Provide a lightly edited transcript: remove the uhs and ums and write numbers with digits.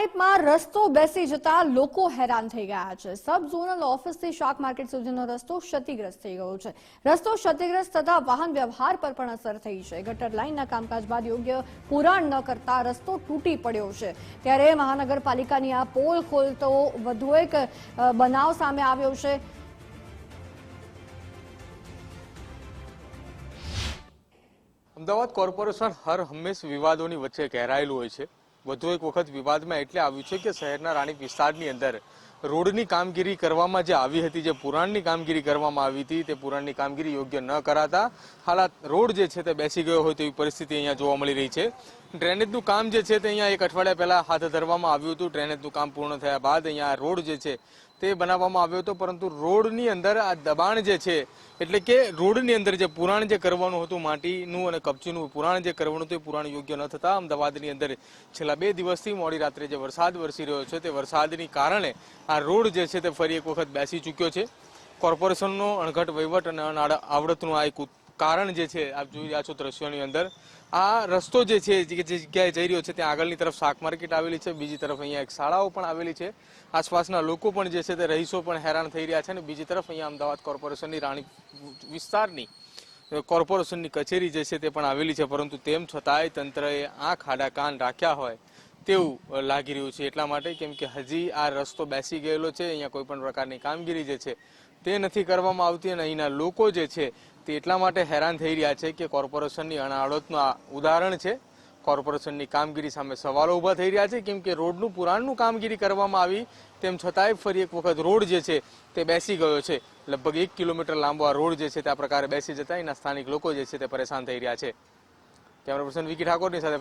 રાણીપમાં રસ્તો બેસી જતા લોકો હેરાન થઈ ગયા છે। સબ ઝોનલ ઓફિસથી શાક માર્કેટ સુધીનો રસ્તો ક્ષતિગ્રસ્ત થઈ ગયો છે। રસ્તો ક્ષતિગ્રસ્ત થતા વાહન વ્યવહાર પર પણ અસર થઈ છે। ગટર લાઇનના કામકાજ બાદ યોગ્ય પુરાણ ન કરતા રસ્તો તૂટી પડ્યો છે। ત્યારે મહાનગરપાલિકાની આ પોલ ખોલતો વધુ એક બનાવ સામે આવ્યો છે। અમદાવાદ કોર્પોરેશન હર હંમેશ વિવાદોની વચ્ચે ઘેરાયેલું હોય છે। વધુ એક વખત વિવાદમાં એટલે આવ્યું છે કે શહેરના રાણીપ વિસ્તારની અંદર રોડની કામગીરી કરવામાં જે આવી હતી, જે પુરાણની કામગીરી કરવામાં આવી હતી, તે પુરાણની કામગીરી યોગ્ય ન કરાતા હાલ રોડ જે છે તે બેસી ગયો હોય તેવી પરિસ્થિતિ અહીંયા જોવા મળી રહી છે। ડ્રેનેજનું કામ જે છે તે અહીંયા એક અઠવાડિયા પહેલા હાથ ધરવામાં આવ્યું હતું। ડ્રેનેજનું કામ પૂર્ણ થયા બાદ અહીંયા રોડ જે છે તે બનાવવામાં આવ્યો હતો, પરંતુ રોડની અંદર આ દબાણ જે છે એટલે કે રોડની અંદર જે પુરાણ જે કરવાનું હતું, માટીનું અને કપચીનું પુરાણ જે કરવાનું હતું, એ પુરાણ યોગ્ય ન થતા અમદાવાદની અંદર છેલ્લા 2 દિવસથી મોડી રાત્રે જે વરસાદ વરસી રહ્યો છે તે વરસાદની કારણે આ રોડ જે છે તે ફરી એક વખત બેસી ચૂક્યો છે। કોર્પોરેશનનો અણઘટ વહીવટ અને આવડતનું આ એક કારણ જે છે આપ જોઈ રહ્યા છો દ્રશ્યોની અંદર। આ રસ્તો જે છે જે જગ્યાએ જઈ રહ્યો છે ત્યાં આગળની તરફ શાક માર્કેટ આવેલી છે, બીજી તરફ અહીંયા એક શાળાઓ પણ આવેલી છે। આસપાસના લોકો પણ જે છે તે રહીશો પણ હેરાન થઈ રહ્યા છે અને બીજી તરફ અહીંયા અમદાવાદ કોર્પોરેશનની રાણી વિસ્તારની કોર્પોરેશનની કચેરી જે છે તે પણ આવેલી છે, પરંતુ તેમ છતાંય તંત્રએ આંખ આડા કાન રાખ્યા હોય તેવું લાગી રહ્યું છે। એટલા માટે કેમ કે હજી આ રસ્તો બેસી ગયેલો છે, અહીંયા કોઈ પણ પ્રકારની કામગીરી જે છે તે નથી કરવામાં આવતી અને અહીંના લોકો જે છે તે એટલા માટે હેરાન થઈ રહ્યા છે કે કોર્પોરેશનની અનાવડતનું આ ઉદાહરણ છે। કોર્પોરેશનની કામગીરી સામે સવાલો ઊભા થઈ રહ્યા છે, કેમ કે રોડનું પુરાણનું કામગીરી કરવામાં આવી તેમ છતાંય ફરી એક વખત રોડ જે છે તે બેસી ગયો છે। લગભગ 1 કિલોમીટર લાંબો આ રોડ જે છે તે આ પ્રકારે બેસી જતા એના સ્થાનિક લોકો જે છે તે પરેશાન થઈ રહ્યા છે। કેમેરા પર્સન વિકી ઠાકોરની સાથે